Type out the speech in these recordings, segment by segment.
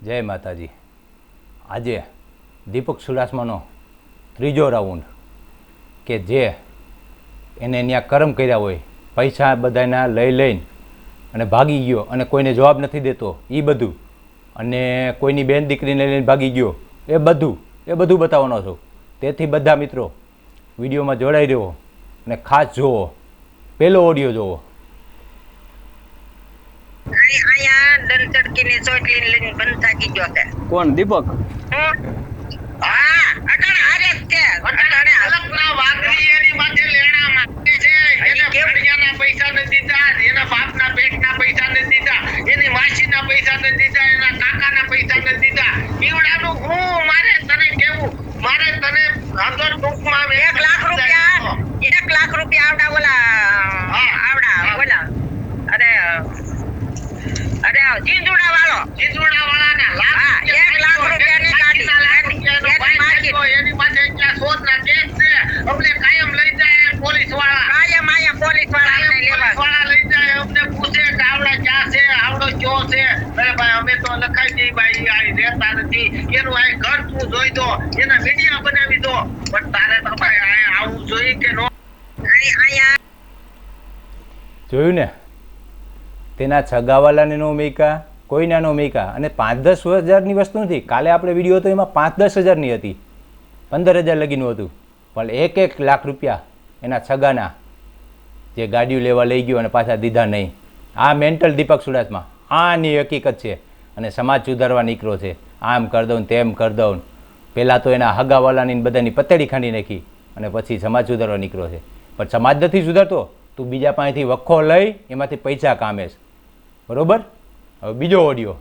જય માતાજી. આજે દીપક ચુડાસમાનો ત્રીજો રાઉન્ડ કે જે એને ત્યાં કર્મ કર્યા હોય, પૈસા બધાના લઈને અને ભાગી ગયો અને કોઈને જવાબ નથી દેતો એ બધું, અને કોઈની બેન દીકરીને લઈને ભાગી ગયો એ બધું બતાવવાનો છું. તેથી બધા મિત્રો વિડીયોમાં જોડાઈ રહ્યો અને ખાસ જુઓ, પહેલો ઓડિયો જુઓ. કોણ? દીપક? પૈસા નથી દીધા, એના બાપના પેટના પૈસા નથી દીધા, એની માસીના પૈસા નથી દીધા, એના કાકાના પૈસા નથી દીધા. ઈવડાનું હું મારે તને કેવું, મારે તને આગળ ટૂંકમાં 1 લાખ રૂપિયા 1 લાખ રૂપિયા આવડા ઓલા અરે જીંજુડા વાળાના લાખ 1 લાખ રૂપિયાની ગાડી એની પાસે એટલા શોધના કેસ છે. અમને કાયમ લઈ જાય પોલીસ વાળા લઈ જાય, અમને પૂછે કે આવડા ક્યાં છે, આવડો ક્યો છે. અરે ભાઈ અમે તો લખાઈ દઈ ભાઈ, આ રહેતા નથી, એનું આ ઘર તું જોઈ દો, એના વિડિયો બનાવી દો, પણ તારે તો ભાઈ આ આવું જોઈએ કે નો? જોયું ને, તેના છગાવાલાને નો મેકા, કોઈના નો મેકા. અને 5-10 હજારની વસ્તુ નથી. કાલે આપણે વિડીયો હતો એમાં 5-10 હજારની હતી, 15,000 લગીનું હતું. પણ 1-1 લાખ રૂપિયા એના છગાના જે ગાડીઓ લેવા લઈ ગયો અને પાછા દીધા નહીં. આ મેન્ટલ દીપક ચુડાસમા, આની હકીકત છે. અને સમાજ સુધારવા નીકળો છે, આમ કરી દઉં તેમ કરી દઉં. પહેલાં તો એના હગાવાલાની બધાની પતેડી ખાંડી નાખી અને પછી સમાજ સુધારવા નીકળો છે. પણ સમાજ નથી સુધારતો, તું બીજા પાસેથી વખો લઈ એમાંથી પૈસા કામેશ. બરોબર? હવે બીજો ઓડિયો.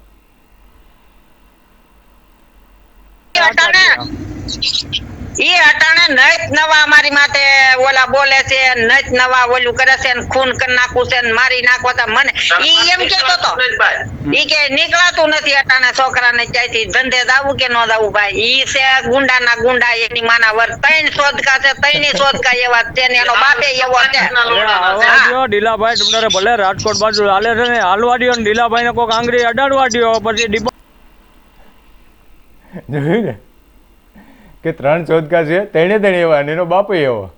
ઈ અટાણે નઈત નવા મારી માથે ઓલા બોલે છે, નઈત નવા ઓલું કરે છે ને ખૂન કરી નાખું છે ને મારી નાખો છે મને. ઈ એમ કેતો તો ઈ કે નીકળાતું નથી અટાણે છોકરાને ક્યાંથી ધંધે જાવું કે નો જાવું. ભાઈ ઈ છે ગુંડાના ગુંડા, એની માના વર 3 શોધકા છે, 3 શોધકા એવા છે ને એનો બાપે એવો છે. ડીલાભાઈ તમને ભલે રાજકોટ બાજુ હાલે છે ને, હાલવા દ્યો ને ડીલાભાઈ ને કોક આંગળી અડાડવા દ્યો, પછી જોયું ને કે 3 શોધકા છે, તેણે એવા અને એનો બાપે એવો.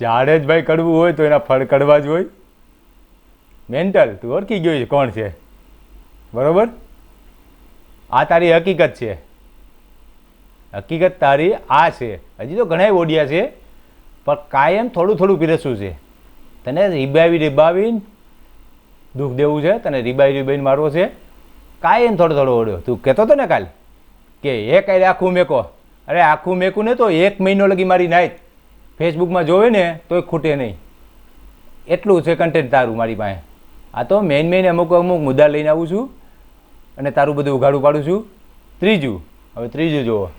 જાડે જ ભાઈ કડવું હોય તો એના ફળ કડવા જ હોય. મેન્ટલ તું ઓળખી ગયો છે કોણ છે. બરોબર? આ તારી હકીકત છે, હકીકત તારી આ છે. હજી તો ઘણા ઓડિયા છે, પણ કાયમ થોડું થોડું પીરસવું છે. તને રીબાવીને દુઃખ દેવું છે, તને રીબાવીને મારવો છે. કાયમ થોડો થોડો ઓડિયો. તું કહેતો હતો ને કાલ કે એક આખું મેકો. અરે આખું મેકું ને તો 1 મહિનો લગી મારી નાઈટ ફેસબુકમાં જોવે ને તોય ખૂટે નહીં. એટલું છે કન્ટેન્ટ તારું મારી પાસે. આ તો મેઇન અમુક મુદ્દા લઈને આવું છું અને તારું બધું ઉઘાડું પાડું છું. હવે ત્રીજું જુઓ.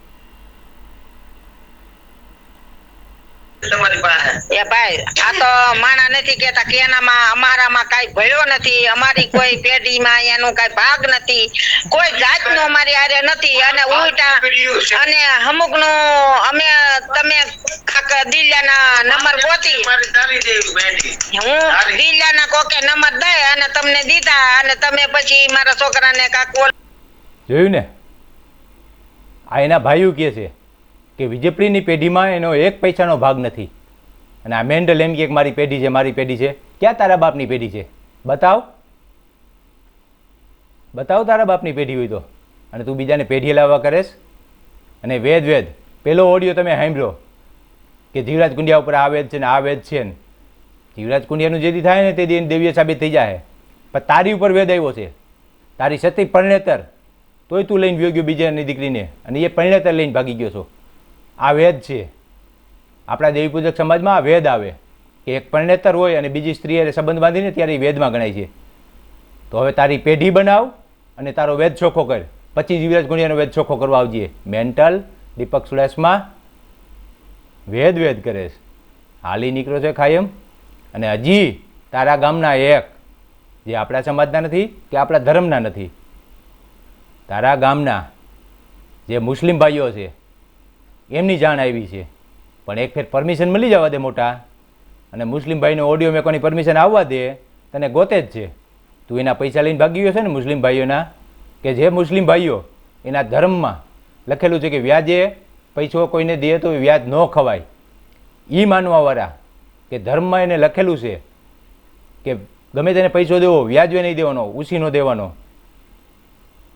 એ ભાઈ આ તો માણા નથી કેતા કે એનામાં અમારામાં કઈ ભળ્યો નથી, અમારી કોઈ પેઢીમાં એનું કઈ ભાગ નથી, કોઈ જાતનો અમારી આરે નથી. અને ઉલટા અને અમુક નું અમે તમે દિલ્યાના નંબર ગોતી, હું દિલ્યાના કોકે નંબર દે અને તમને દીધા અને તમે પછી મારા છોકરાને કાક જોયું ને, આ એના ભાઈઓ કહે છે કે વિજયપ્રીની પેઢીમાં એનો 1 પૈસાનો ભાગ નથી. અને આ મેન્ડલ એમ કે મારી પેઢી છે, મારી પેઢી છે. ક્યાં તારા બાપની પેઢી છે? બતાવ તારા બાપની પેઢી હોય તો. અને તું બીજાને પેઢી લાવવા કરેશ. અને વેદ પેલો ઓડિયો તમે સાંભળ્યો કે જીવરાજ કુંડિયા ઉપર આ વેદ છે ને આ વેદ છે ને. જીવરાજ કુંડિયાનું જે દી થાય ને તે દી દેવીય સાબિત થઈ જાય. પણ તારી ઉપર વેદ આવ્યો છે, તારી સતી પરણેતર, તોય તું લઈને ગયો બીજાની દીકરીને, અને એ પરણેતર લઈને ભાગી ગયો છો. આ વેદ છે. આપણા દેવી પૂજક સમાજમાં આ વેદ આવે કે એક પરણેતર હોય અને બીજી સ્ત્રી સંબંધ બાંધીને ત્યારે એ વેદમાં ગણાય છે. તો હવે તારી પેઢી બનાવ અને તારો વેદ ચોખ્ખો કર, પછી જીવરાજ કુંડિયાનો વેદ ચોખ્ખો કરવા આવજે. મેન્ટલ દીપક ચુડાસમા વેદ કરે છે, હાલી નીકળ્યો છે કાયમ. અને હજી તારા ગામના એક જે આપણા સમાજના નથી કે આપણા ધર્મના નથી, તારા ગામના જે મુસ્લિમ ભાઈઓ છે એમની જાણ આવી છે. પણ એક ફેર પરમિશન મળી જવા દે મોટા, અને મુસ્લિમ ભાઈનો ઓડિયો મેં કોની પરમિશન આવવા દે, તને ગોતે જ છે. તું એના પૈસા લઈને ભાગી ગયો છે ને મુસ્લિમ ભાઈઓના, કે જે મુસ્લિમ ભાઈઓ એના ધર્મમાં લખેલું છે કે વ્યાજે પૈસો કોઈને દે તો વ્યાજ ન ખવાય, એ માનવાવાળા કે ધર્મમાં એને લખેલું છે કે ગમે તેને પૈસો દેવો, વ્યાજે નહીં દેવાનો, ઉછીનો દેવાનો,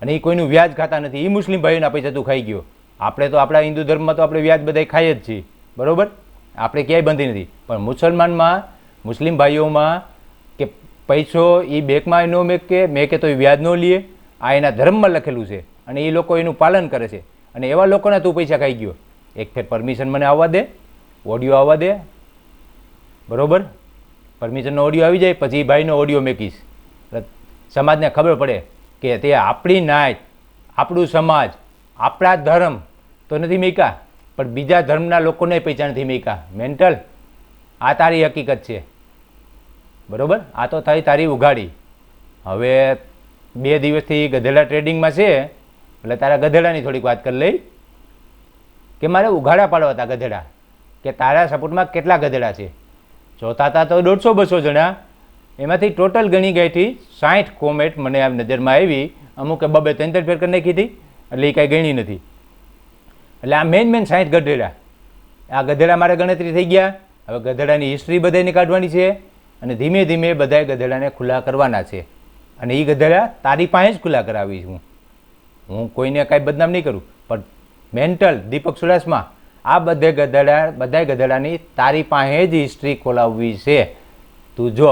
અને એ કોઈનું વ્યાજ ખાતા નથી, એ મુસ્લિમ ભાઈઓના પૈસા તું ખાઈ ગયો. આપણે તો આપણા હિન્દુ ધર્મમાં તો આપણે વ્યાજ બધા ખાઈએ જ છીએ, બરાબર, આપણે ક્યાંય બંધી નથી. પણ મુસલમાનમાં, મુસ્લિમ ભાઈઓમાં કે પૈસો એ બેંકમાં ન મેકે તો એ વ્યાજ ન લે, આ એના ધર્મમાં લખેલું છે અને એ લોકો એનું પાલન કરે છે. અને એવા લોકોના તું પૈસા ખાઈ ગયો. એક ફેર પરમિશન મને આવવા દે, ઓડિયો આવવા દે, બરાબર, પરમિશનનો ઓડિયો આવી જાય પછી ભાઈનો ઓડિયો મેકીશ, સમાજને ખબર પડે કે તે આપણી નાત, આપણું સમાજ, આપણા ધર્મ તો નથી મેકા, પણ બીજા ધર્મના લોકોને પૈસા નથી મેકા. મેન્ટલ, આ તારી હકીકત છે, બરાબર. આ તો થઈ તારી ઉઘાડી. હવે 2 દિવસથી ગધેડા ટ્રેડિંગમાં છે એટલે તારા ગધેડાની થોડીક વાત કરી લઈ કે મારે ઉઘાડા પાડવા હતા ગધેડા, કે તારા સપોર્ટમાં કેટલા ગધેડા છે. જોતા હતા તો 150-200 જણા, એમાંથી ટોટલ ગણી ગઈથી 60 કોમેન્ટ મને આ નજરમાં આવી, અમુકે 2-3 ફેર કરી નાખી હતી, એટલે એ કાંઈ ગણી નથી. એટલે આ મેન 60 ગધેડા, આ ગધેડા મારે ગણતરી થઈ ગયા. હવે ગધેડાની હિસ્ટ્રી બધાને કાઢવાની છે અને ધીમે ધીમે બધા ગધેડાને ખુલ્લા કરવાના છે. અને એ ગધેડા તારી પાસે જ ખુલ્લા કરાવીશ હું કોઈને કાંઈ બદનામ નહીં કરું, પણ મેન્ટલ દીપક ચુડાસમા આ બધા ગધેડાની તારી પાસે જ હિસ્ટ્રી ખોલાવવી છે. તું જો,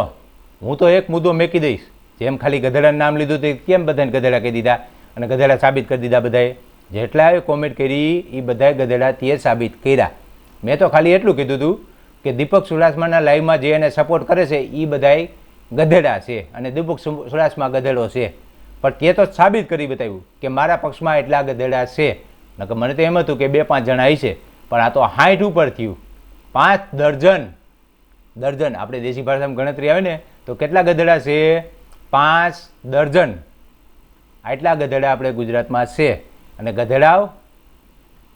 હું તો એક મુદ્દો મેકી દઈશ, જેમ ખાલી ગધેડાનું નામ લીધું તે કેમ બધાને ગધેડા કહી દીધા અને ગધેડા સાબિત કરી દીધા. બધાએ જેટલાએ કોમેન્ટ કરી એ બધા ગધેડા તે સાબિત કર્યા. મેં તો ખાલી એટલું કીધું હતું કે દીપક ચુડાસમાના લાઈવમાં જે એને સપોર્ટ કરે છે એ બધાય ગધેડા છે અને દીપક ચુડાસમા ગધેડો છે, પણ તે તો સાબિત કરી બતાવ્યું કે મારા પક્ષમાં એટલા ગધેડા છે. નકર મને તો એમ હતું કે 2-5 જણા હશે, પણ આ તો 60 ઉપર થયું. 5 દર્જન આપણે દેશી ભાષામાં ગણતરી આવે ને તો કેટલા ગધેડા છે? 5 દર્જન. આટલા ગધેડા આપણે ગુજરાતમાં છે. અને ગધેડાઓ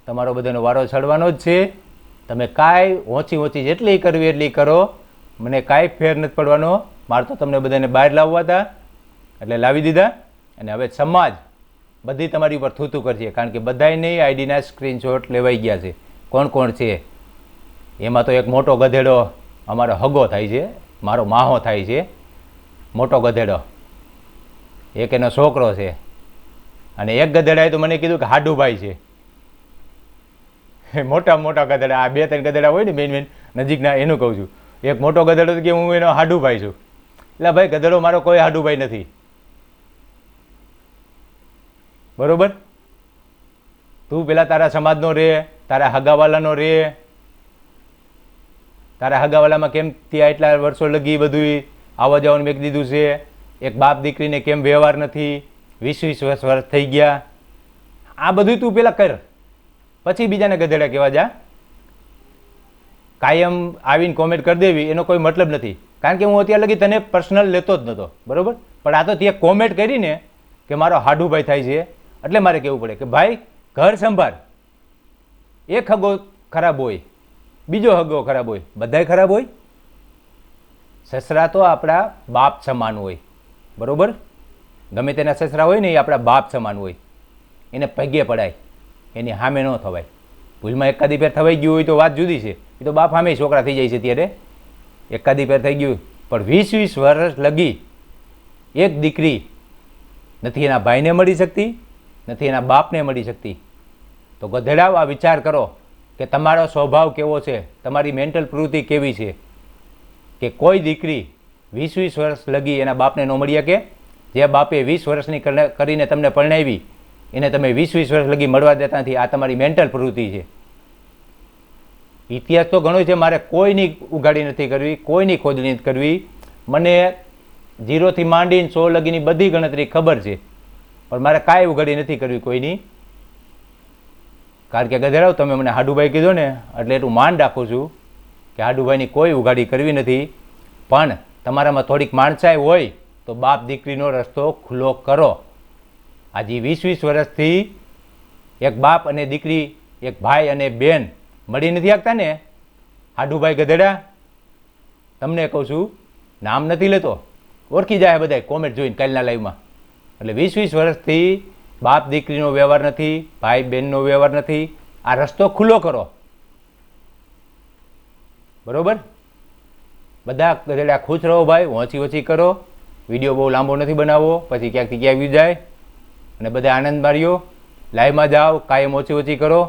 તમારો બધાનો વારો ચડવાનો જ છે. તમે કાંઈ ઓછી જેટલી કરવી એટલી કરો, મને કાંઈ ફેર નથી પડવાનો. મારે તો તમને બધાને બહાર લાવવા હતા એટલે લાવી દીધા. અને હવે સમાજ બધી તમારી ઉપર થૂતું કરશે, કારણ કે બધાની આઈડીના સ્ક્રીનશોટ લેવાઈ ગયા છે. કોણ કોણ છે એમાં તો એક મોટો ગધેડો અમારો હગો થાય છે, મારો માહો થાય છે, મોટો ગધેડો, એક એનો છોકરો છે, અને એક ગધેડાએ તો મને કીધું કે હાડુભાઈ છે. મોટા ગધેડા, આ 2-3 ગધેડા હોય ને મેન નજીકના, એનું કહું છું. એક મોટો ગધેડો કે હું એનો હાડુભાઈ છું. એટલે ભાઈ ગધેડો મારો કોઈ હાડુભાઈ નથી, બરોબર. તું પેલા તારા સમાજનો રે, તારા હગાવાલાનો રે. તારા હગાવાલામાં કેમ ત્યાં એટલા વર્ષો લગી બધું આવવા જવાનું મેક દીધું છે. એક બાપ દીકરીને કેમ વ્યવહાર નથી, 20-20 વર્ષ થઈ ગયા. આ બધું તું પેલા કર, પછી બીજાને ગધેડા કહેવા જા. કાયમ આવીને કોમેન્ટ કરી દેવી એનો કોઈ મતલબ નથી, કારણ કે હું અત્યાર લગી તને પર્સનલ લેતો જ નહોતો, બરાબર. પણ આ તો ત્યાં કોમેન્ટ કરીને કે મારો હાડુભાઈ થાય છે, એટલે મારે કહેવું પડે કે ભાઈ ઘર સંભાળ. એક હગો ખરાબ હોય, બીજો હગો ખરાબ હોય, બધાય ખરાબ હોય. સસરા તો આપણા બાપ સમાન હોય, બરાબર. ગમે તેના સસરા હોય ને એ આપણા બાપ સમાન હોય, એને પગે પડાય, એની સામે ન થવાય. ભૂલમાં એકાદી ફેર થવાઈ ગયું હોય તો વાત જુદી છે, એ તો બાપ સામે છોકરા થઈ જાય છે. ત્યારે એકાદી ફેર થઈ ગયું, પણ 20-20 વર્ષ લગી એક દીકરી નથી એના ભાઈને મળી શકતી, નથી એના બાપને મળી શકતી. તો ગધેડાઓ આ વિચાર કરો કે તમારો સ્વભાવ કેવો છે, તમારી મેન્ટલ પ્રવૃત્તિ કેવી છે, કે કોઈ દીકરી 20-20 વર્ષ લગી એના બાપને ન મળી શકે. જે બાપે 20 વર્ષની કરીને તમને પરણાવી એને તમે 20-20 વર્ષ લગી મળવા દેતા નથી. આ તમારી મેન્ટલ પ્રવૃત્તિ છે. ઇતિહાસ તો ઘણો છે, મારે કોઈની ઉઘાડી નથી કરવી, કોઈની ખોદણી નથી કરવી. મને 0 થી માંડીને 100 લગીની બધી ગણતરી ખબર છે, પણ મારે કાંઈ ઉઘાડી નથી કરવી કોઈની. કારણ કે ગધેડાઓ તમે મને હાડુભાઈ કીધો ને એટલે એટલું માન રાખું છું કે હાડુભાઈની કોઈ ઉઘાડી કરવી નથી. પણ તમારામાં થોડીક માણસાઈ હોય તો બાપ દીકરીનો રસ્તો ખુલ્લો કરો. આજે 20-20 વર્ષથી એક બાપ અને દીકરી, એક ભાઈ અને બેન મળી નથી શકતા ને. હાડુભાઈ ગધેડા, તમને કહું છું, નામ નથી લેતો, ઓળખી જાય બધા કોમેન્ટ જોઈને કાલના લાઈવમાં. એટલે 20-20 વર્ષથી બાપ દીકરીનો વ્યવહાર નથી, ભાઈ બહેનનો વ્યવહાર નથી. આ રસ્તો ખુલ્લો કરો, બરોબર? બધા ગધેડા ખુશ રહો ભાઈ, ઓછી ઓછી કરો. વિડીયો બહુ લાંબો નથી બનાવવો, પછી ક્યાંકથી ક્યાંક વ્યૂ જાય. અને બધા આનંદ માર્યો. લાઈવમાં જાઓ, કાયમ ઓછી ઓછી કરો.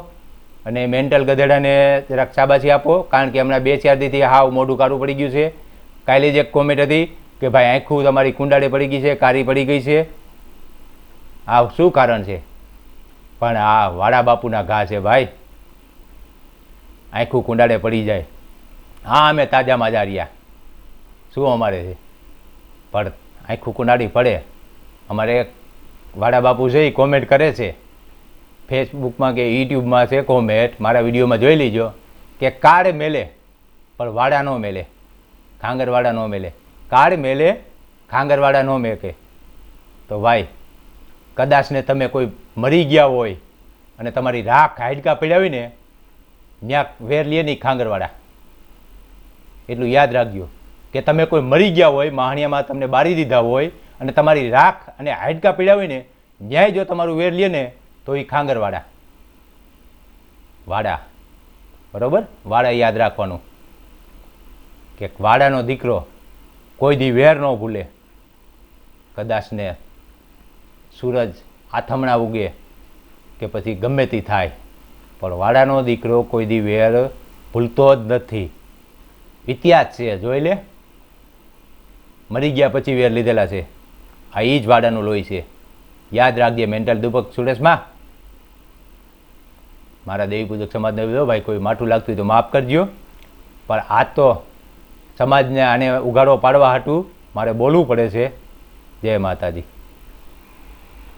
અને મેન્ટલ ગધેડાને જરાક શાબાશી આપો, કારણ કે હમણાં 2-4 દીથી હાવ મોઢું કાળું પડી ગયું છે. કાલે જ એક કોમેન્ટ હતી કે ભાઈ આંખું તમારી કુંડાળે પડી ગઈ છે, કારી પડી ગઈ છે. આ શું કારણ છે? પણ આ વાડા બાપુના ઘા છે ભાઈ. આંખું કુંડાળે પડી જાય. હા, અમે તાજા માજા રહ્યા, શું અમારે છે? પણ આંખું કુંડાળી પડે. અમારે વાડા બાપુ છે એ કોમેન્ટ કરે છે ફેસબુકમાં કે યુટ્યુબમાં છે કોમેન્ટ, મારા વિડીયોમાં જોઈ લીજો કે કાળ મેલે પણ વાડા ન મેલે, ખાંગરવાડા ન મેલે. કાળ મેલે, ખાંગરવાડા ન મેકે. તો ભાઈ કદાચ ને તમે કોઈ મરી ગયા હોય અને તમારી રાખ હાડકા પડ્યા હોય ને, ત્યાં વેર લે નહીં ખાંગરવાડા. એટલું યાદ રાખજો કે તમે કોઈ મરી ગયા હોય, માહણિયામાં તમને બારી દીધા હોય અને તમારી રાખ અને હાડકા પડ્યા હોય ને, ન્યાય જો તમારું વેર લે ને તો એ ખાંગરવાડા. વાડા, બરોબર? વાડા યાદ રાખવાનું કે વાડાનો દીકરો કોઈ દી વેર ન ભૂલે. કદાચ ને સૂરજ આથમણા ઉગે કે પછી ગમે તે થાય, પણ વાડાનો દીકરો કોઈ દી વેર ભૂલતો જ નથી. ઇતિહાસ છે, જોઈ લે. મરી ગયા પછી વેર લીધેલા છે. આ એ જ વાડાનું લોહી છે. યાદ રાખજે મેન્ટલ દુપક સુરેશમાં. મારા દેવી પૂજક સમાજને ભાઈ કોઈ માઠું લાગતું હોય તો માફ કરજો, પણ આ તો સમાજને આને ઉગાડો પાડવા હાટું મારે બોલવું પડે છે. જય માતાજી.